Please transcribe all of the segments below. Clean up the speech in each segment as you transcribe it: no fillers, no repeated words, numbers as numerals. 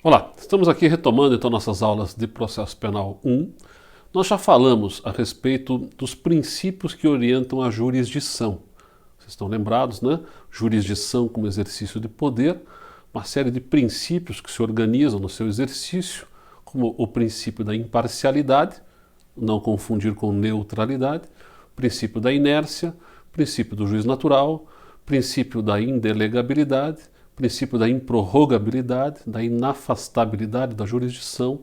Olá, estamos aqui retomando então nossas aulas de Processo Penal 1. Nós já falamos a respeito dos princípios que orientam a jurisdição. Vocês estão lembrados, né? Jurisdição como exercício de poder, uma série de princípios que se organizam no seu exercício, como o princípio da imparcialidade, não confundir com neutralidade, princípio da inércia, princípio do juiz natural, princípio da indelegabilidade, princípio da improrrogabilidade, da inafastabilidade da jurisdição,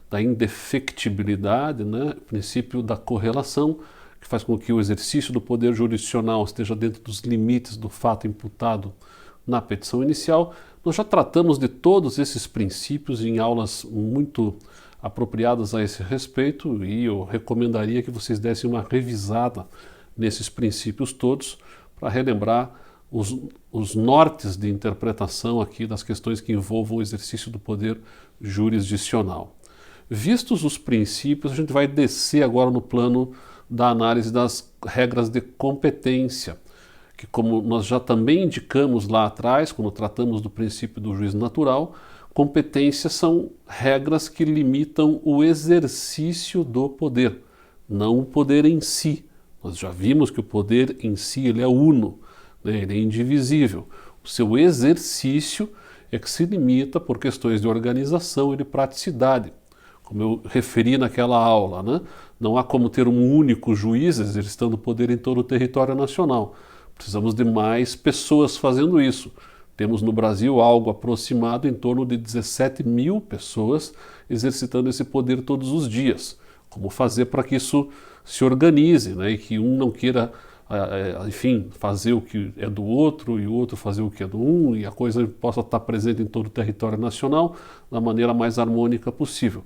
da indefectibilidade, né? Princípio da correlação, que faz com que o exercício do poder jurisdicional esteja dentro dos limites do fato imputado na petição inicial. Nós já tratamos de todos esses princípios em aulas muito apropriadas a esse respeito e eu recomendaria que vocês dessem uma revisada nesses princípios todos para relembrar os nortes de interpretação aqui das questões que envolvam o exercício do poder jurisdicional. Vistos os princípios, a gente vai descer agora no plano da análise das regras de competência, que como nós já também indicamos lá atrás, quando tratamos do princípio do juiz natural, competências são regras que limitam o exercício do poder, não o poder em si. Nós já vimos que o poder em si ele é uno, né? Ele é indivisível. O seu exercício é que se limita por questões de organização e de praticidade. Como eu referi naquela aula, né? Não há como ter um único juiz exercitando poder em todo o território nacional. Precisamos de mais pessoas fazendo isso. Temos no Brasil algo aproximado em torno de 17 mil pessoas exercitando esse poder todos os dias. Como fazer para que isso se organize, né? E que um não queira, enfim, fazer o que é do outro e o outro fazer o que é do um e a coisa possa estar presente em todo o território nacional da maneira mais harmônica possível,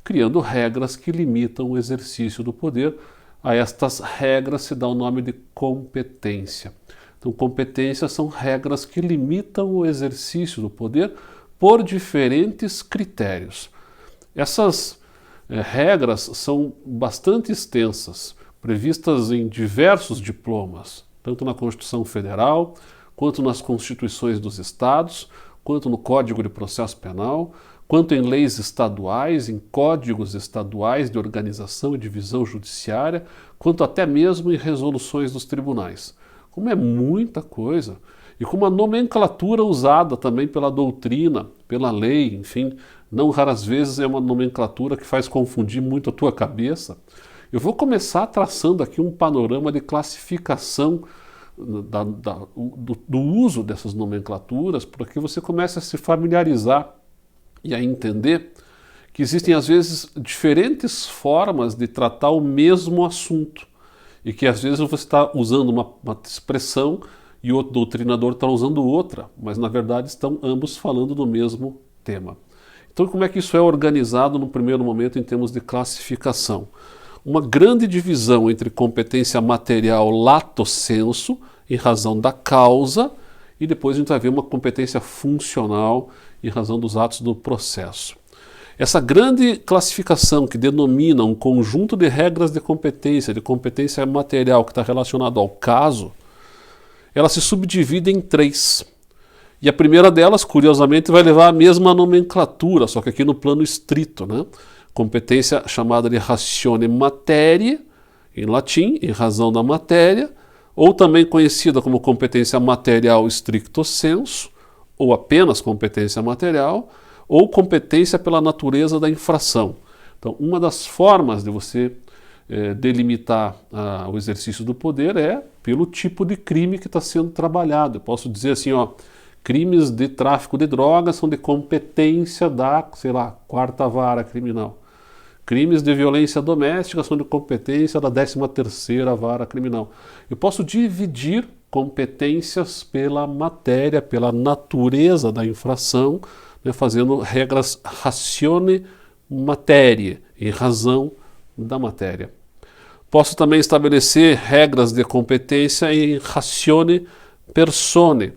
criando regras que limitam o exercício do poder. A estas regras se dá o nome de competência. Então, competências são regras que limitam o exercício do poder por diferentes critérios. Essas regras são bastante extensas, previstas em diversos diplomas, tanto na Constituição Federal, quanto nas Constituições dos Estados, quanto no Código de Processo Penal, quanto em leis estaduais, em códigos estaduais de organização e divisão judiciária, quanto até mesmo em resoluções dos tribunais. Como é muita coisa, e com uma nomenclatura usada também pela doutrina, pela lei, enfim, não raras vezes é uma nomenclatura que faz confundir muito a tua cabeça. Eu vou começar traçando aqui um panorama de classificação do uso dessas nomenclaturas, para que você comece a se familiarizar e a entender que existem às vezes diferentes formas de tratar o mesmo assunto e que às vezes você está usando uma expressão e outro doutrinador está usando outra, mas na verdade estão ambos falando do mesmo tema. Então como é que isso é organizado no primeiro momento em termos de classificação? Uma grande divisão entre competência material lato sensu, em razão da causa, e depois a gente vai ver uma competência funcional em razão dos atos do processo. Essa grande classificação que denomina um conjunto de regras de competência material que está relacionado ao caso, ela se subdivide em três. E a primeira delas, curiosamente, vai levar a mesma nomenclatura, só que aqui no plano estrito, né? Competência chamada de ratione materiae, em latim, em razão da matéria, ou também conhecida como competência material stricto sensu, ou apenas competência material, ou competência pela natureza da infração. Então, uma das formas de você delimitar o exercício do poder é pelo tipo de crime que está sendo trabalhado. Eu posso dizer assim, ó, crimes de tráfico de drogas são de competência da, sei lá, 4ª vara criminal. Crimes de violência doméstica são de competência da 13ª vara criminal. Eu posso dividir competências pela matéria, pela natureza da infração, né, fazendo regras ratione materiae, em razão da matéria. Posso também estabelecer regras de competência em ratione personae.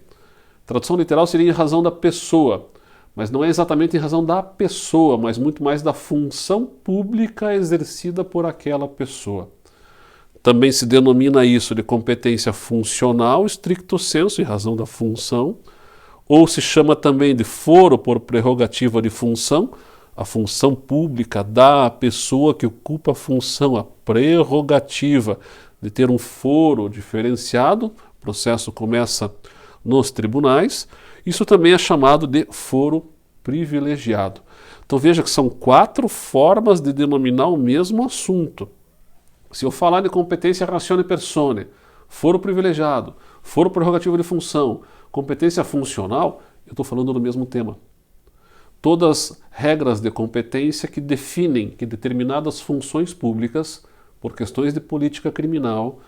Tradução literal seria em razão da pessoa, mas não é exatamente em razão da pessoa, mas muito mais da função pública exercida por aquela pessoa. Também se denomina isso de competência funcional, stricto sensu, em razão da função, ou se chama também de foro por prerrogativa de função. A função pública dá à pessoa que ocupa a função a prerrogativa de ter um foro diferenciado. O processo começa nos tribunais. Isso também é chamado de foro privilegiado. Então veja que são 4 formas de denominar o mesmo assunto. Se eu falar de competência ratione persone, foro privilegiado, foro prerrogativa de função, competência funcional, eu estou falando do mesmo tema. Todas regras de competência que definem que determinadas funções públicas, por questões de política criminal,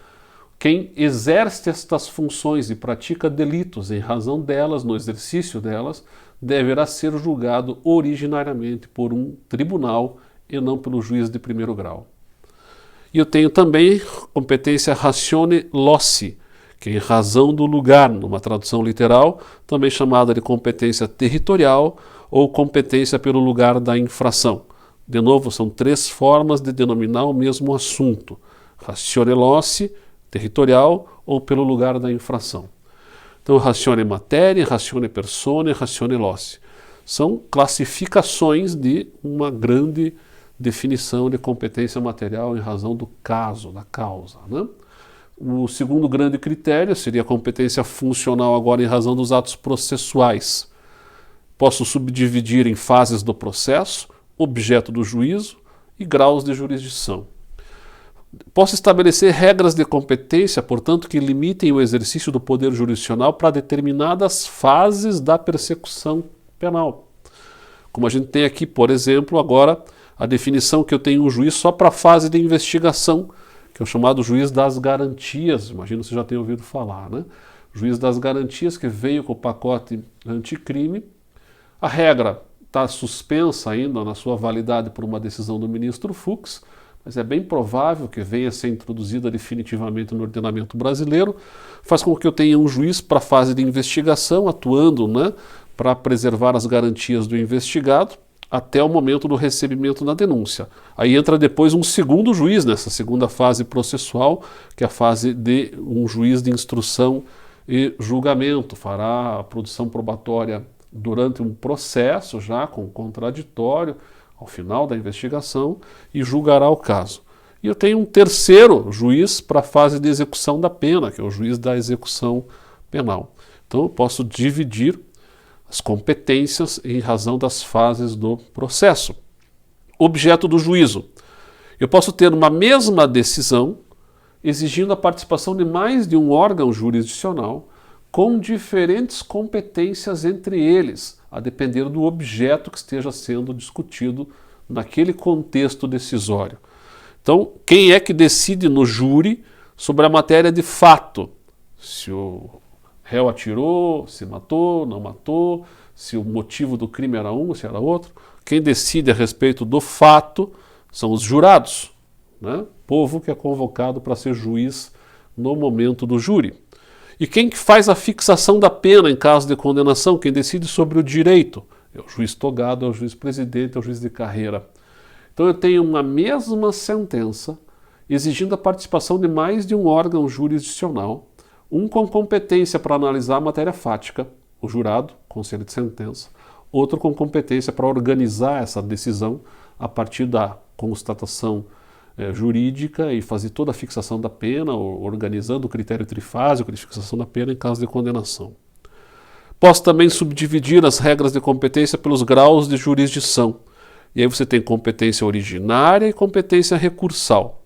quem exerce estas funções e pratica delitos em razão delas, no exercício delas, deverá ser julgado originariamente por um tribunal e não pelo juiz de primeiro grau. E eu tenho também competência ratione loci, que em razão do lugar, numa tradução literal, também chamada de competência territorial ou competência pelo lugar da infração. De novo, são 3 formas de denominar o mesmo assunto: ratione loci, territorial ou pelo lugar da infração. Então, ratione materia, ratione persone, ratione loci. São classificações de uma grande definição de competência material em razão do caso, da causa, né? O segundo grande critério seria a competência funcional agora em razão dos atos processuais. Posso subdividir em fases do processo, objeto do juízo e graus de jurisdição. Posso estabelecer regras de competência, portanto, que limitem o exercício do poder jurisdicional para determinadas fases da persecução penal. Como a gente tem aqui, por exemplo, agora a definição que eu tenho um juiz só para a fase de investigação, que é o chamado juiz das garantias. Imagino que você já tenha ouvido falar, né? Juiz das garantias, que veio com o pacote anticrime. A regra está suspensa ainda na sua validade por uma decisão do ministro Fux, mas é bem provável que venha a ser introduzida definitivamente no ordenamento brasileiro. Faz com que eu tenha um juiz para a fase de investigação, atuando, né, para preservar as garantias do investigado até o momento do recebimento da denúncia. Aí entra depois um segundo juiz nessa segunda fase processual, que é a fase de um juiz de instrução e julgamento. Fará a produção probatória durante um processo já com contraditório, ao final da investigação, e julgará o caso. E eu tenho um terceiro juiz para a fase de execução da pena, que é o juiz da execução penal. Então eu posso dividir as competências em razão das fases do processo. Objeto do juízo. Eu posso ter uma mesma decisão exigindo a participação de mais de um órgão jurisdicional com diferentes competências entre eles, a depender do objeto que esteja sendo discutido naquele contexto decisório. Então, quem é que decide no júri sobre a matéria de fato? Se o réu atirou, se matou, não matou, se o motivo do crime era um, se era outro. Quem decide a respeito do fato são os jurados, né? Povo que é convocado para ser juiz no momento do júri. E quem que faz a fixação da pena em caso de condenação? Quem decide sobre o direito? É o juiz togado, é o juiz presidente, é o juiz de carreira. Então eu tenho uma mesma sentença exigindo a participação de mais de um órgão jurisdicional, um com competência para analisar a matéria fática, o jurado, conselho de sentença, outro com competência para organizar essa decisão a partir da constatação jurídica e fazer toda a fixação da pena, organizando o critério trifásico de fixação da pena em caso de condenação. Posso também subdividir as regras de competência pelos graus de jurisdição. E aí você tem competência originária e competência recursal.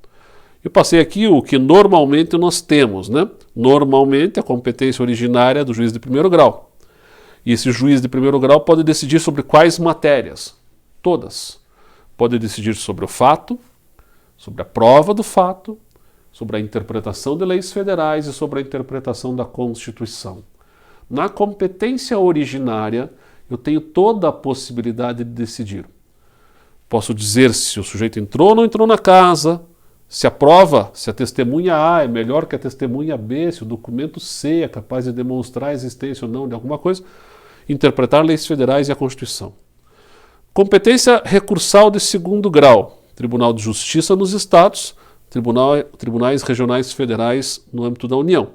Eu passei aqui o que normalmente nós temos, né? Normalmente a competência originária é do juiz de primeiro grau. E esse juiz de primeiro grau pode decidir sobre quais matérias? Todas. Pode decidir sobre o fato, sobre a prova do fato, sobre a interpretação de leis federais e sobre a interpretação da Constituição. Na competência originária, eu tenho toda a possibilidade de decidir. Posso dizer se o sujeito entrou ou não entrou na casa, se a prova, se a testemunha A é melhor que a testemunha B, se o documento C é capaz de demonstrar a existência ou não de alguma coisa, interpretar leis federais e a Constituição. Competência recursal de segundo grau. Tribunal de Justiça nos estados, tribunais regionais federais no âmbito da União.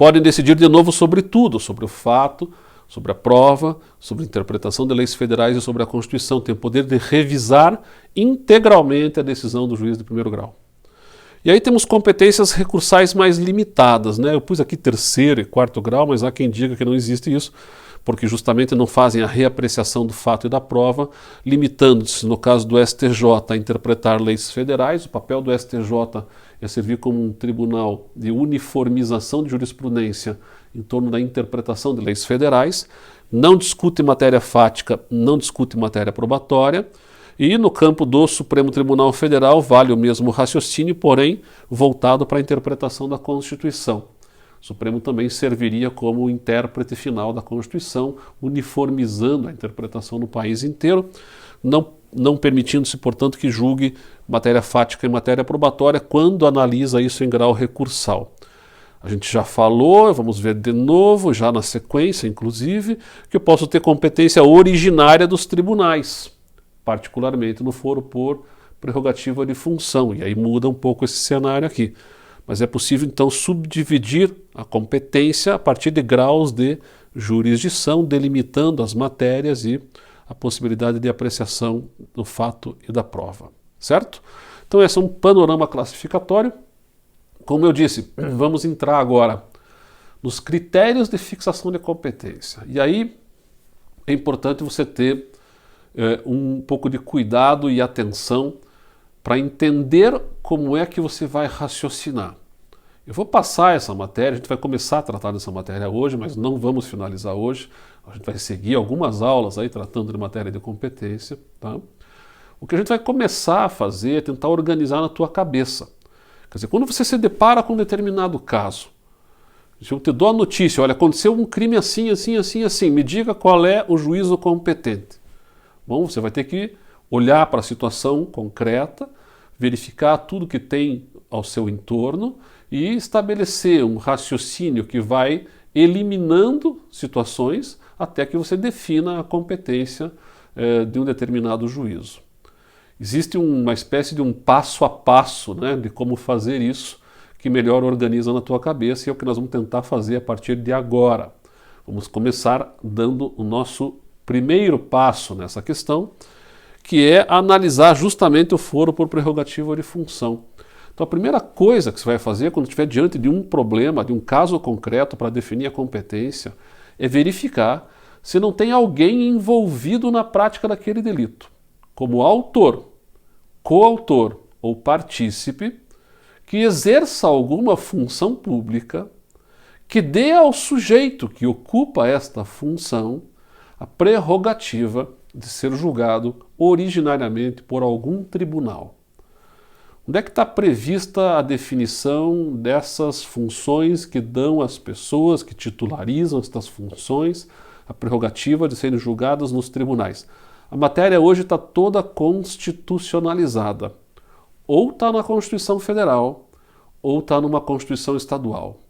podem decidir de novo sobre tudo, sobre o fato, sobre a prova, sobre a interpretação de leis federais e sobre a Constituição. Tem o poder de revisar integralmente a decisão do juiz de primeiro grau. E aí temos competências recursais mais limitadas, né? Eu pus aqui terceiro e quarto grau, mas há quem diga que não existe isso, porque justamente não fazem a reapreciação do fato e da prova, limitando-se, no caso do STJ, a interpretar leis federais. O papel do STJ é servir como um tribunal de uniformização de jurisprudência em torno da interpretação de leis federais, não discute matéria fática, não discute matéria probatória, e no campo do Supremo Tribunal Federal vale o mesmo raciocínio, porém voltado para a interpretação da Constituição. O Supremo também serviria como intérprete final da Constituição, uniformizando a interpretação no país inteiro, não permitindo-se, portanto, que julgue matéria fática e matéria probatória quando analisa isso em grau recursal. A gente já falou, vamos ver de novo, já na sequência, inclusive, que eu posso ter competência originária dos tribunais, particularmente no foro por prerrogativa de função, e aí muda um pouco esse cenário aqui. Mas é possível, então, subdividir a competência a partir de graus de jurisdição, delimitando as matérias e a possibilidade de apreciação do fato e da prova, certo? Então, esse é um panorama classificatório. Como eu disse, vamos entrar agora nos critérios de fixação de competência. E aí é importante você ter um pouco de cuidado e atenção para entender como é que você vai raciocinar. Eu vou passar essa matéria, a gente vai começar a tratar dessa matéria hoje, mas não vamos finalizar hoje. A gente vai seguir algumas aulas aí tratando de matéria de competência, tá? O que a gente vai começar a fazer é tentar organizar na tua cabeça. Quer dizer, quando você se depara com um determinado caso, se eu te dou a notícia, olha, aconteceu um crime assim, assim, assim, assim, me diga qual é o juízo competente. Bom, você vai ter que olhar para a situação concreta, verificar tudo que tem ao seu entorno e estabelecer um raciocínio que vai eliminando situações até que você defina a competência de um determinado juízo. Existe uma espécie de um passo a passo, né, de como fazer isso, que melhor organiza na tua cabeça, e é o que nós vamos tentar fazer a partir de agora. Vamos começar dando o nosso primeiro passo nessa questão, que é analisar justamente o foro por prerrogativa de função. Então a primeira coisa que você vai fazer quando estiver diante de um problema, de um caso concreto para definir a competência, é verificar se não tem alguém envolvido na prática daquele delito, como autor, coautor ou partícipe, que exerça alguma função pública que dê ao sujeito que ocupa esta função a prerrogativa de ser julgado originariamente por algum tribunal. Onde é que está prevista a definição dessas funções que dão às pessoas que titularizam estas funções a prerrogativa de serem julgadas nos tribunais? A matéria hoje está toda constitucionalizada. Ou está na Constituição Federal, ou está numa Constituição Estadual.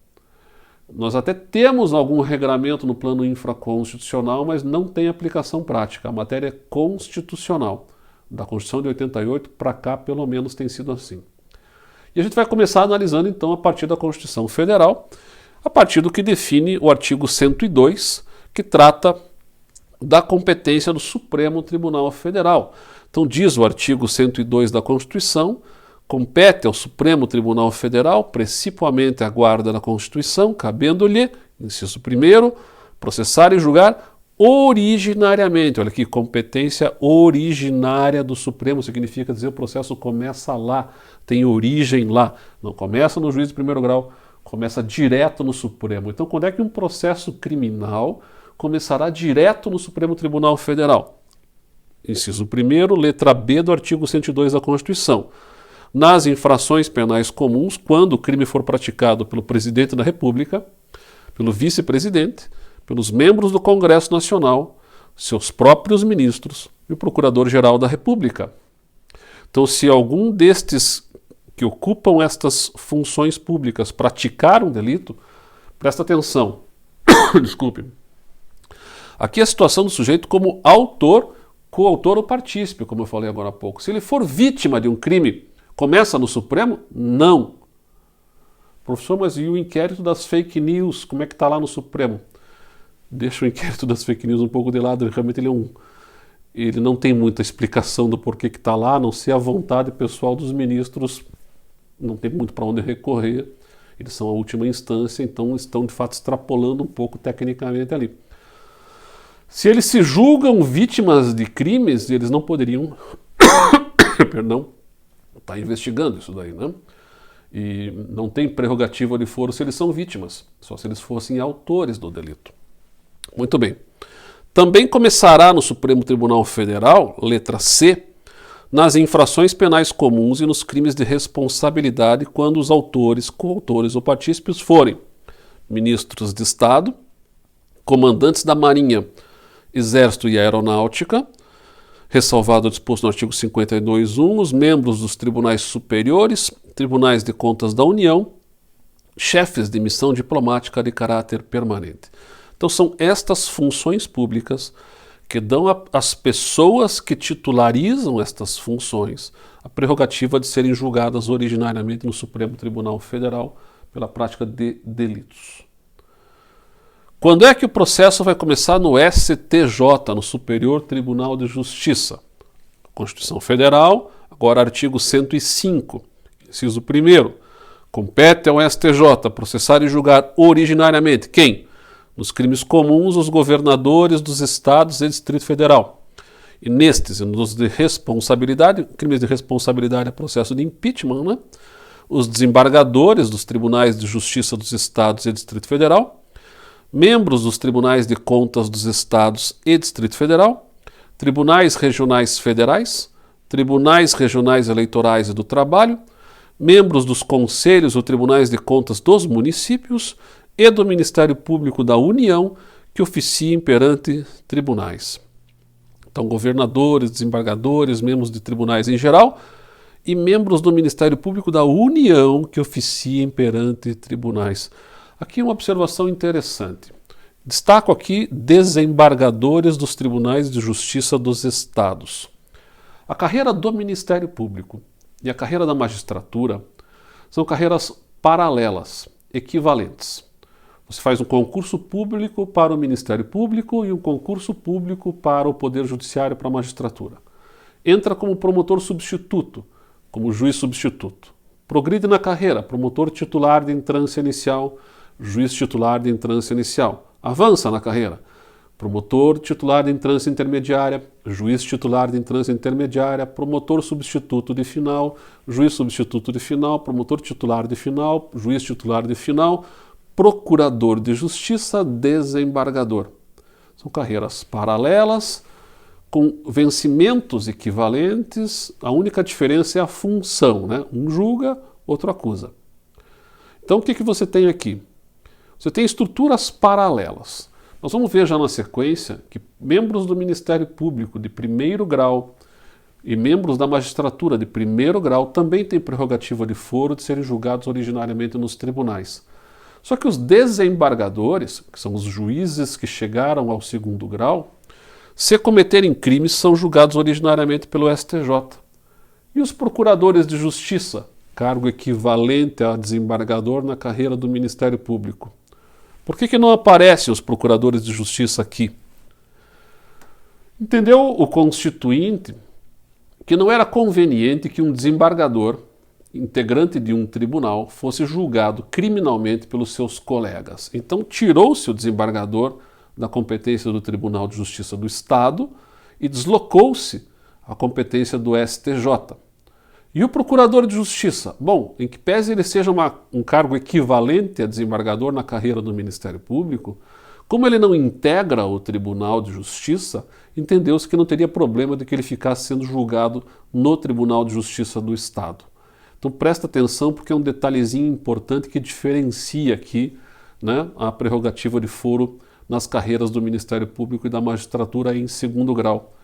Nós até temos algum regramento no plano infraconstitucional, mas não tem aplicação prática. A matéria é constitucional. Da Constituição de 88 para cá, pelo menos, tem sido assim. E a gente vai começar analisando, então, a partir da Constituição Federal, a partir do que define o artigo 102, que trata da competência do Supremo Tribunal Federal. Então, diz o artigo 102 da Constituição: compete ao Supremo Tribunal Federal, precipuamente a guarda da Constituição, cabendo-lhe, inciso 1º, processar e julgar originariamente. Olha aqui, competência originária do Supremo significa dizer o processo começa lá, tem origem lá. Não começa no juiz de primeiro grau, começa direto no Supremo. Então, quando é que um processo criminal começará direto no Supremo Tribunal Federal? Inciso 1º, letra B do artigo 102 da Constituição. Nas infrações penais comuns, quando o crime for praticado pelo presidente da República, pelo vice-presidente, pelos membros do Congresso Nacional, seus próprios ministros e o Procurador-Geral da República. Então, se algum destes que ocupam estas funções públicas praticar um delito, presta atenção, desculpe, aqui a situação do sujeito como autor, coautor ou partícipe, como eu falei agora há pouco. Se ele for vítima de um crime, começa no Supremo? Não. Professor, mas e o inquérito das fake news, como é que está lá no Supremo? Deixa o inquérito das fake news um pouco de lado, realmente ele não tem muita explicação do porquê que está lá, a não ser a vontade pessoal dos ministros, não tem muito para onde recorrer, eles são a última instância, então estão de fato extrapolando um pouco tecnicamente ali. Se eles se julgam vítimas de crimes, eles não poderiam, perdão, estar investigando isso daí, né? E não tem prerrogativa de foro se eles são vítimas, só se eles fossem autores do delito. Muito bem. Também começará no Supremo Tribunal Federal, letra C, nas infrações penais comuns e nos crimes de responsabilidade quando os autores, coautores ou partícipes forem ministros de Estado, comandantes da Marinha, Exército e Aeronáutica, ressalvado o disposto no artigo 52.1, os membros dos tribunais superiores, tribunais de contas da União, chefes de missão diplomática de caráter permanente. Então são estas funções públicas que dão às pessoas que titularizam estas funções a prerrogativa de serem julgadas originariamente no Supremo Tribunal Federal pela prática de delitos. Quando é que o processo vai começar no STJ, no Superior Tribunal de Justiça? Constituição Federal, agora artigo 105, inciso 1º. Compete ao STJ processar e julgar originariamente quem? Nos crimes comuns, os governadores dos estados e Distrito Federal. E nestes, nos de responsabilidade, crimes de responsabilidade é processo de impeachment, né? Os desembargadores dos tribunais de justiça dos estados e Distrito Federal, membros dos tribunais de contas dos estados e Distrito Federal, tribunais regionais federais, tribunais regionais eleitorais e do trabalho, membros dos conselhos ou tribunais de contas dos municípios e do Ministério Público da União que oficiem perante tribunais. Então, governadores, desembargadores, membros de tribunais em geral e membros do Ministério Público da União que oficiem perante tribunais. Aqui uma observação interessante. Destaco aqui desembargadores dos tribunais de justiça dos estados. A carreira do Ministério Público e a carreira da magistratura são carreiras paralelas, equivalentes. Você faz um concurso público para o Ministério Público e um concurso público para o Poder Judiciário, para a magistratura. Entra como promotor substituto, como juiz substituto. Progride na carreira, promotor titular de entrância inicial, juiz titular de entrância inicial. Avança na carreira, promotor titular de entrância intermediária, juiz titular de entrância intermediária, promotor substituto de final, juiz substituto de final, promotor titular de final, juiz titular de final, procurador de justiça, desembargador. São carreiras paralelas, com vencimentos equivalentes, a única diferença é a função, né? Um julga, outro acusa. Então o que você tem aqui? Você tem estruturas paralelas. Nós vamos ver já na sequência que membros do Ministério Público de primeiro grau e membros da magistratura de primeiro grau também têm prerrogativa de foro de serem julgados originariamente nos tribunais. Só que os desembargadores, que são os juízes que chegaram ao segundo grau, se cometerem crimes, são julgados originariamente pelo STJ. E os procuradores de justiça, cargo equivalente a desembargador na carreira do Ministério Público. Por que não aparecem os procuradores de justiça aqui? Entendeu o constituinte que não era conveniente que um desembargador, integrante de um tribunal, fosse julgado criminalmente pelos seus colegas. Então tirou-se o desembargador da competência do Tribunal de Justiça do Estado e deslocou-se a competência do STJ. E o procurador de justiça? Bom, em que pese ele seja um cargo equivalente a desembargador na carreira do Ministério Público, como ele não integra o Tribunal de Justiça, entendeu-se que não teria problema de que ele ficasse sendo julgado no Tribunal de Justiça do Estado. Então presta atenção porque é um detalhezinho importante que diferencia aqui, né, a prerrogativa de foro nas carreiras do Ministério Público e da magistratura em segundo grau.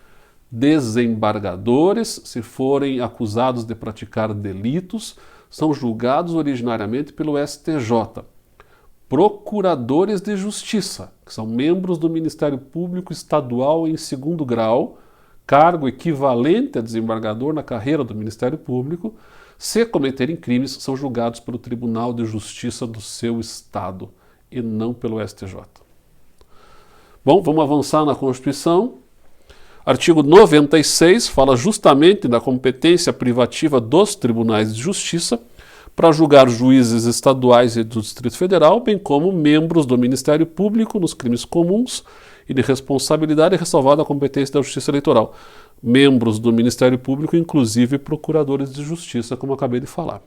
Desembargadores, se forem acusados de praticar delitos, são julgados originariamente pelo STJ. Procuradores de Justiça, que são membros do Ministério Público Estadual em segundo grau, cargo equivalente a desembargador na carreira do Ministério Público, se cometerem crimes, são julgados pelo Tribunal de Justiça do seu Estado e não pelo STJ. Bom, vamos avançar na Constituição. Artigo 96 fala justamente da competência privativa dos tribunais de justiça para julgar juízes estaduais e do Distrito Federal, bem como membros do Ministério Público nos crimes comuns e de responsabilidade, ressalvada a competência da Justiça Eleitoral. Membros do Ministério Público, inclusive procuradores de justiça, como acabei de falar.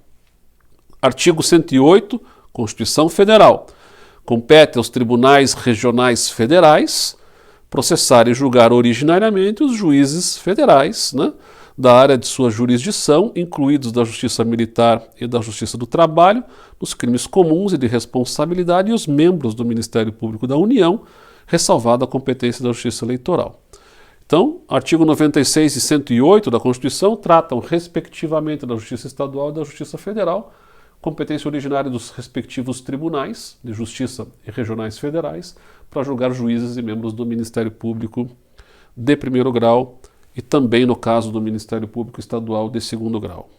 Artigo 108, Constituição Federal. Compete aos tribunais regionais federais processar e julgar originariamente os juízes federais, né, da área de sua jurisdição, incluídos da Justiça Militar e da Justiça do Trabalho, nos crimes comuns e de responsabilidade, e os membros do Ministério Público da União, ressalvada a competência da Justiça Eleitoral. Então, artigo 96 e 108 da Constituição tratam, respectivamente, da Justiça Estadual e da Justiça Federal, competência originária dos respectivos tribunais de justiça e regionais federais para julgar juízes e membros do Ministério Público de primeiro grau e também no caso do Ministério Público Estadual de segundo grau.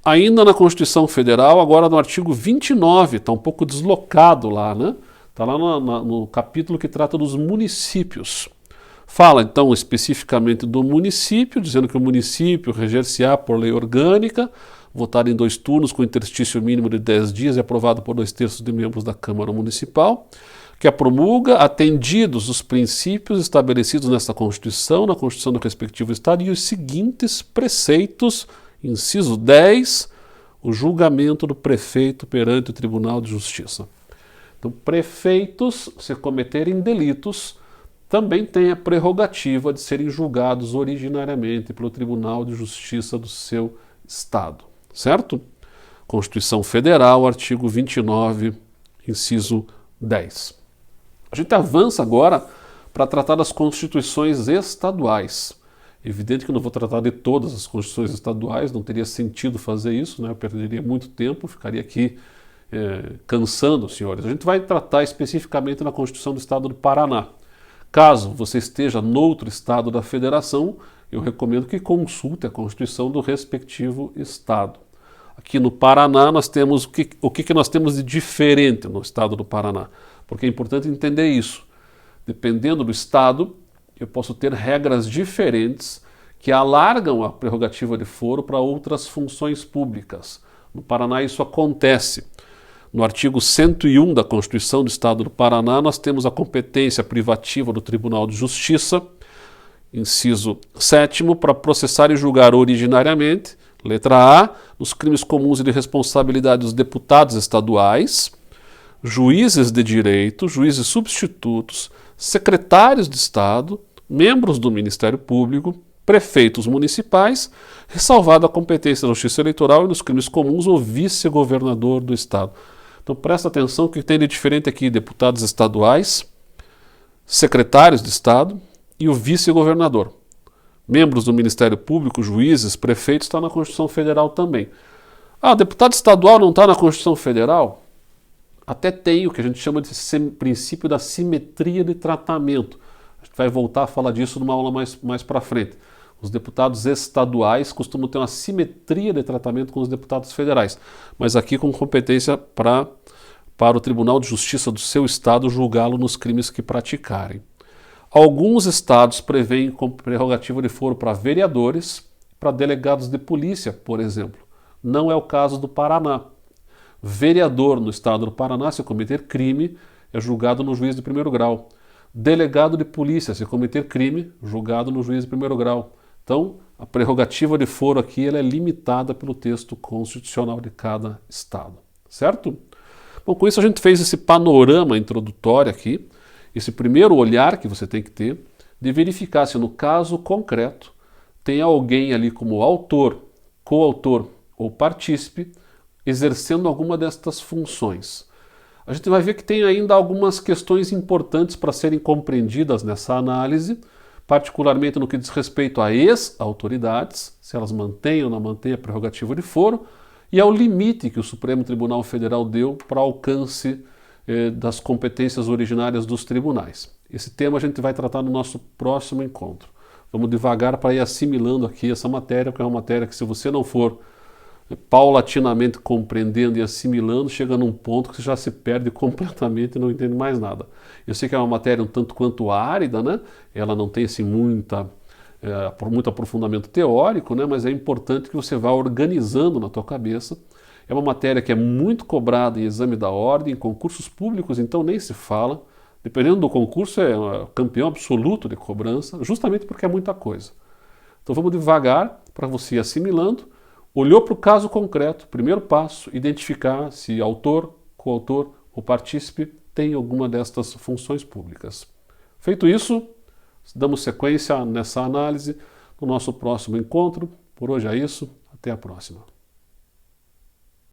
Ainda na Constituição Federal, agora no artigo 29, está um pouco deslocado lá, né? Está lá no capítulo que trata dos municípios. Fala então especificamente do município, dizendo que o município reger-se-á por lei orgânica, votado em 2 turnos com interstício mínimo de 10 dias e aprovado por 2/3 de membros da Câmara Municipal, que a promulga atendidos os princípios estabelecidos nesta Constituição, na Constituição do respectivo Estado, e os seguintes preceitos, inciso 10, o julgamento do prefeito perante o Tribunal de Justiça. Então, prefeitos, se cometerem delitos, também têm a prerrogativa de serem julgados originariamente pelo Tribunal de Justiça do seu Estado. Certo? Constituição Federal, artigo 29, inciso 10. A gente avança agora para tratar das constituições estaduais. Evidente que eu não vou tratar de todas as constituições estaduais, não teria sentido fazer isso, né? Eu perderia muito tempo, ficaria aqui cansando os senhores. A gente vai tratar especificamente na Constituição do Estado do Paraná. Caso você esteja noutro estado da federação, eu recomendo que consulte a Constituição do respectivo estado. Aqui no Paraná nós temos o que nós temos de diferente no estado do Paraná, porque é importante entender isso. Dependendo do estado, eu posso ter regras diferentes que alargam a prerrogativa de foro para outras funções públicas. No Paraná isso acontece. No artigo 101 da Constituição do Estado do Paraná, nós temos a competência privativa do Tribunal de Justiça, inciso 7º, para processar e julgar originariamente, letra A, nos crimes comuns e de responsabilidade dos deputados estaduais, juízes de direito, juízes substitutos, secretários de Estado, membros do Ministério Público, prefeitos municipais, ressalvada a competência da Justiça Eleitoral e nos crimes comuns o vice-governador do Estado. Então presta atenção que tem de diferente aqui deputados estaduais, secretários de Estado e o vice-governador. Membros do Ministério Público, juízes, prefeitos, está na Constituição Federal também. Ah, deputado estadual não está na Constituição Federal? Até tem o que a gente chama de princípio da simetria de tratamento. A gente vai voltar a falar disso numa aula mais para frente. Os deputados estaduais costumam ter uma simetria de tratamento com os deputados federais, mas aqui com competência para o Tribunal de Justiça do seu estado julgá-lo nos crimes que praticarem. Alguns estados prevêem como prerrogativa de foro para vereadores, para delegados de polícia, por exemplo. Não é o caso do Paraná. Vereador no estado do Paraná, se cometer crime, é julgado no juiz de primeiro grau. Delegado de polícia, se cometer crime, julgado no juiz de primeiro grau. Então, a prerrogativa de foro aqui ela é limitada pelo texto constitucional de cada estado, certo? Bom, com isso a gente fez esse panorama introdutório aqui, esse primeiro olhar que você tem que ter, de verificar se no caso concreto tem alguém ali como autor, coautor ou partícipe exercendo alguma destas funções. A gente vai ver que tem ainda algumas questões importantes para serem compreendidas nessa análise, particularmente no que diz respeito a ex-autoridades, se elas mantêm ou não mantêm a prerrogativa de foro, e ao limite que o Supremo Tribunal Federal deu para alcance das competências originárias dos tribunais. Esse tema a gente vai tratar no nosso próximo encontro. Vamos devagar para ir assimilando aqui essa matéria, porque é uma matéria que, se você não for paulatinamente compreendendo e assimilando, chega num ponto que você já se perde completamente e não entende mais nada. Eu sei que é uma matéria um tanto quanto árida, né? Ela não tem assim muito aprofundamento teórico, né? Mas é importante que você vá organizando na tua cabeça. É uma matéria que é muito cobrada em exame da ordem, em concursos públicos, então nem se fala. Dependendo do concurso, é campeão absoluto de cobrança, justamente porque é muita coisa. Então vamos devagar para você ir assimilando. Olhou para o caso concreto, primeiro passo, identificar se autor, coautor ou partícipe tem alguma destas funções públicas. Feito isso, damos sequência nessa análise no nosso próximo encontro. Por hoje é isso, até a próxima.